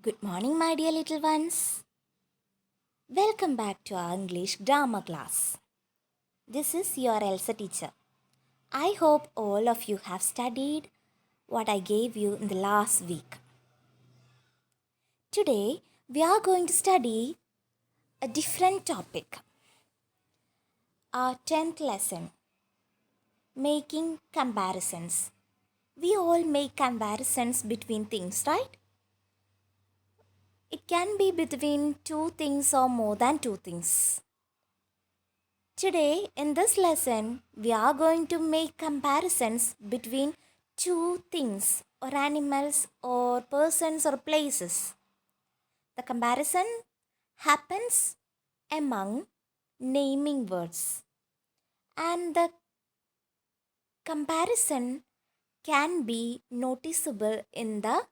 Good morning, my dear little ones. Welcome back to our English grammar class. This is your Elsa teacher. I hope all of you have studied what I gave you in the last week. Today, we are going to study a different topic. Our 10th lesson, making comparisons. We all make comparisons between things, right? It can be between two things or more than two things. Today, in this lesson, we are going to make comparisons between two things or animals or persons or places. The comparison happens among naming words, and the comparison can be noticeable in the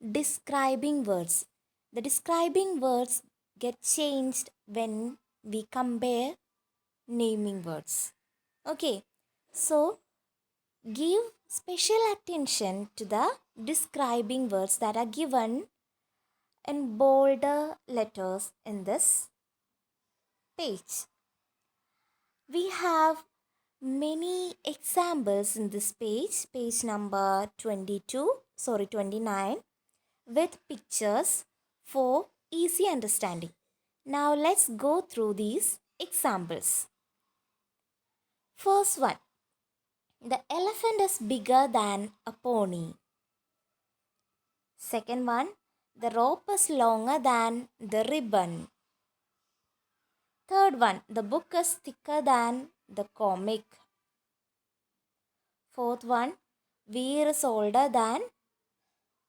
describing words. The describing words get changed when we compare naming words. Okay, so give special attention to the describing words that are given in bolder letters in this page. We have many examples in this page number 29, with pictures for easy understanding. Now let's go through these examples. First one, the elephant is bigger than a pony. Second one, the rope is longer than the ribbon. Third one, the book is thicker than the comic. Fourth one, Veer is older than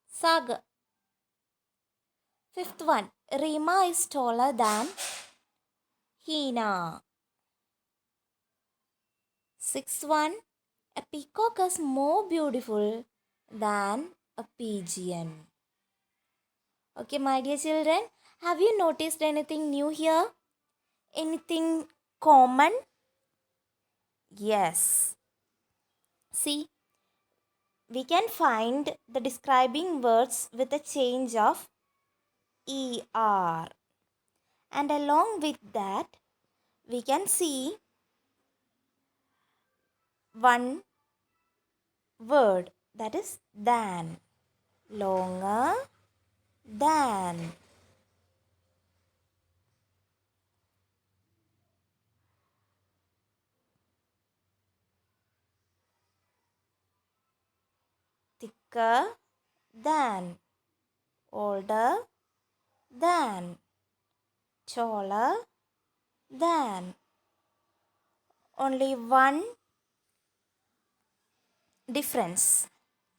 Saga. Fifth one, Rima is taller than Hina. Sixth one, a peacock is more beautiful than a pigeon. Okay, my dear children, have you noticed anything new here? Anything common? Yes. See, we can find the describing words with a change of er. And along with that, we can see one word, that is than. Longer than. Thicker than. Older than. Taller than. Only one difference.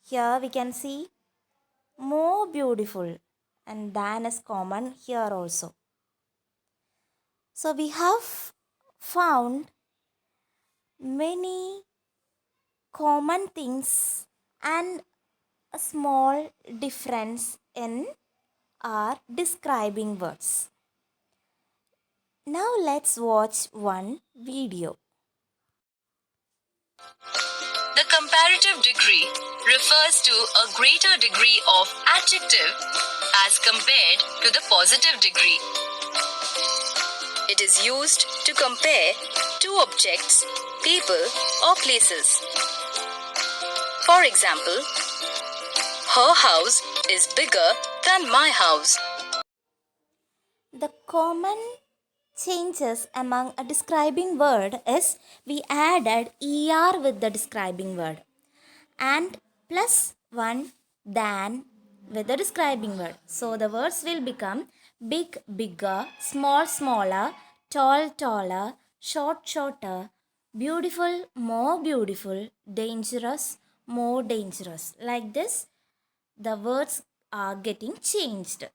Here we can see more beautiful, and than is common here also. So we have found many common things and a small difference in our describing words. Now let's watch one video. The comparative degree refers to a greater degree of adjective as compared to the positive degree. It is used to compare two objects, people, or places. For example, her house is bigger than my house. The common changes among a describing word is we added er with the describing word and plus one than with the describing word. So the words will become big, bigger, small, smaller, tall, taller, short, shorter, beautiful, more beautiful, dangerous, more dangerous. Like this, the words are getting changed.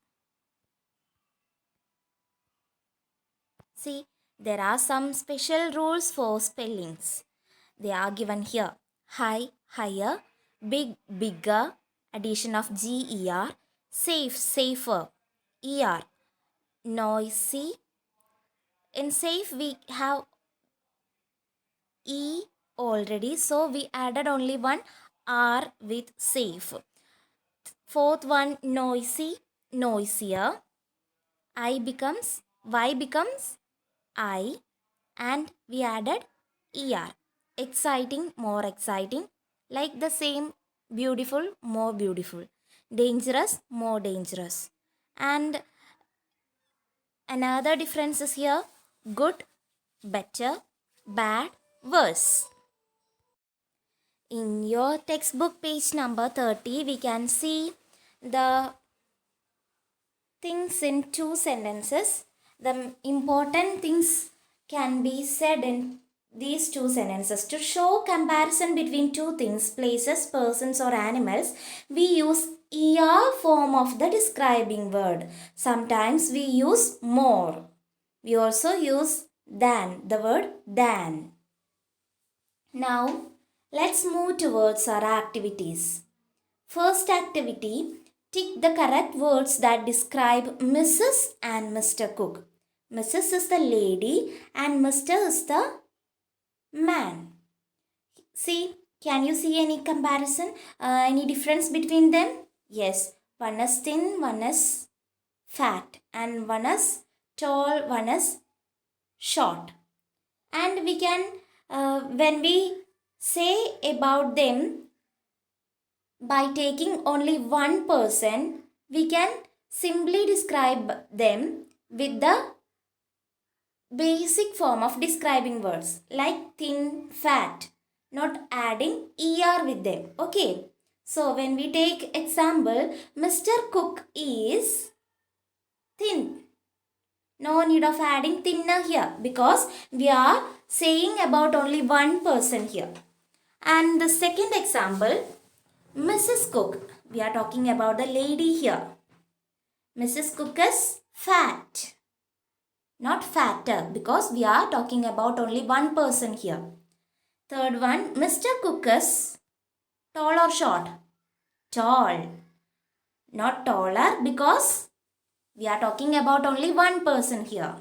See, there are some special rules for spellings. They are given here. High, higher, big, bigger, addition of ger, safe, safer, er, noisy. In safe we have e already, so we added only one r with safe. Fourth one, noisy. noisier. Y becomes I, and we added er. Exciting, more exciting. Like the same, beautiful, more beautiful. Dangerous, more dangerous. And another difference is here, good, better, bad, worse. In your textbook page number 30, we can see the things in two sentences. The important things can be said in these two sentences. To show comparison between two things, places, persons, or animals, we use er form of the describing word. Sometimes we use more. We also use than, the word than. Now, let's move towards our activities. First activity, tick the correct words that describe Mrs. and Mr. Cook. Mrs. is the lady and Mr. is the man. See, can you see any comparison? Any difference between them? Yes, one is thin, one is fat, and one is tall, one is short. And we can, when we say about them, by taking only one person, we can simply describe them with the basic form of describing words like thin, fat, not adding er with them. Okay. So when we take example, Mr. Cook is thin. No need of adding thinner here because we are saying about only one person here. And the second example, Mrs. Cook. We are talking about the lady here. Mrs. Cook is fat. Not fatter because we are talking about only one person here. Third one, Mr. Cook is tall or short? Tall. Not taller because we are talking about only one person here.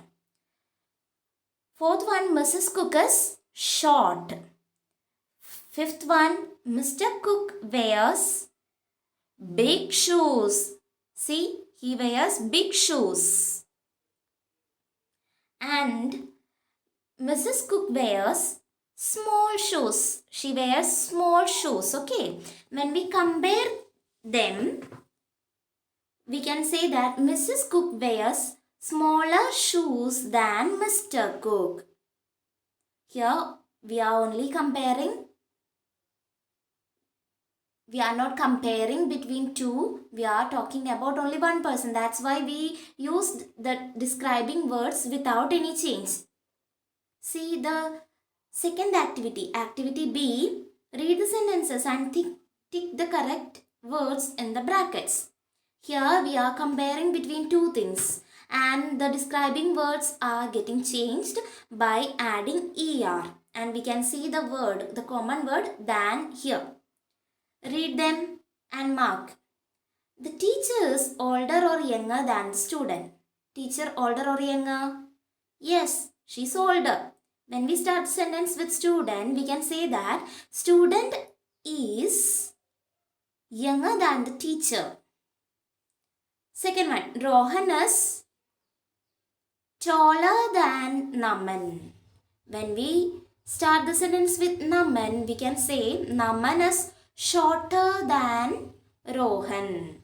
Fourth one, Mrs. Cook is short. Fifth one, Mr. Cook wears big shoes. See, he wears big shoes. And Mrs. Cook wears small shoes. She wears small shoes. Okay. When we compare them, we can say that Mrs. Cook wears smaller shoes than Mr. Cook. Here we are only comparing. We are not comparing between two. We are talking about only one person. That's why we used the describing words without any change. See the second activity. Activity B. Read the sentences and tick the correct words in the brackets. Here we are comparing between two things and the describing words are getting changed by adding er. And we can see the word, the common word than here. Read them and mark. The teacher is older or younger than the student. Teacher older or younger? Yes, she's older. When we start sentence with student, we can say that student is younger than the teacher. Second one, Rohan is taller than Naman. When we start the sentence with Naman, we can say Naman is shorter than Rohan.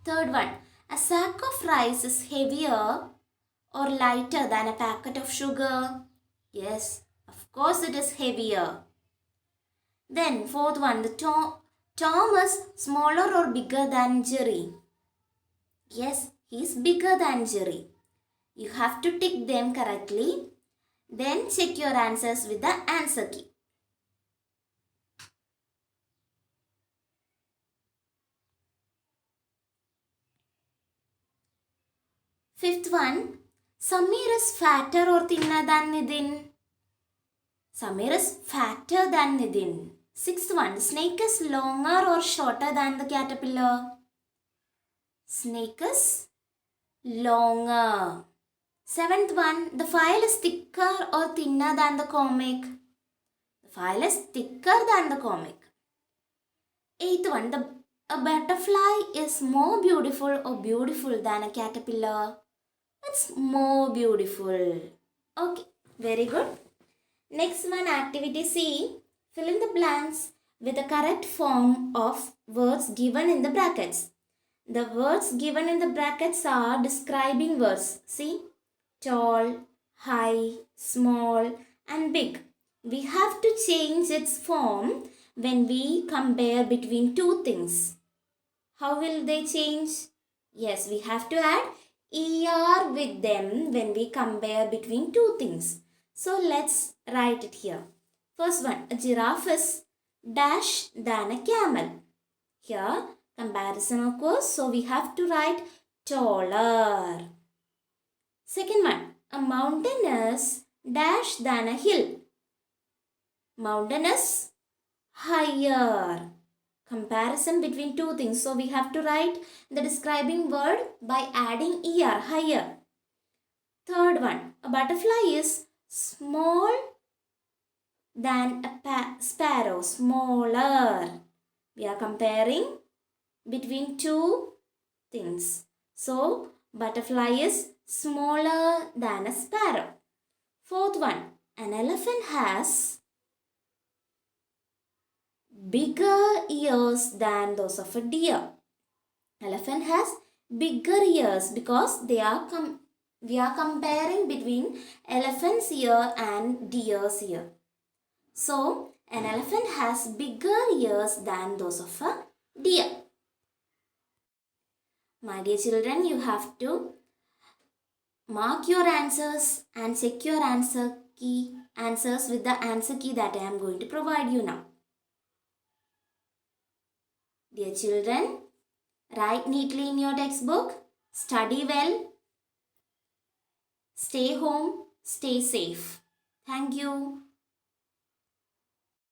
Third one, a sack of rice is heavier or lighter than a packet of sugar. Yes, of course it is heavier. Then fourth one, the Tom is smaller or bigger than Jerry. Yes, he is bigger than Jerry. You have to tick them correctly. Then check your answers with the answer key. Fifth one, Samir is fatter or thinner than Nidin. Samir is fatter than Nidin. Sixth one, snake is longer or shorter than the caterpillar. Snake is longer. Seventh one, the file is thicker or thinner than the comic. The file is thicker than the comic. Eighth one, the A butterfly is more beautiful or beautiful than a caterpillar? It's more beautiful. Okay, very good. Next one, activity C. Fill in the blanks with the correct form of words given in the brackets. The words given in the brackets are describing words. See, tall, high, small, and big. We have to change its form when we compare between two things. How will they change? Yes, we have to add er with them when we compare between two things. So let's write it here. First one, a giraffe is dash than a camel. Here, comparison occurs, so we have to write taller. Second one, a mountain is dash than a hill. Mountain is higher. Comparison between two things. So we have to write the describing word by adding er, higher. Third one, a butterfly is small than a sparrow, smaller. We are comparing between two things. So butterfly is smaller than a sparrow. Fourth one, an elephant has bigger ears than those of a deer. Elephant has bigger ears because we are comparing between elephant's ear and deer's ear. So an elephant has bigger ears than those of a deer. My dear children, you have to mark your answers and check your answers with the answer key that I am going to provide you now. Dear children, write neatly in your textbook, study well, stay home, stay safe. Thank you.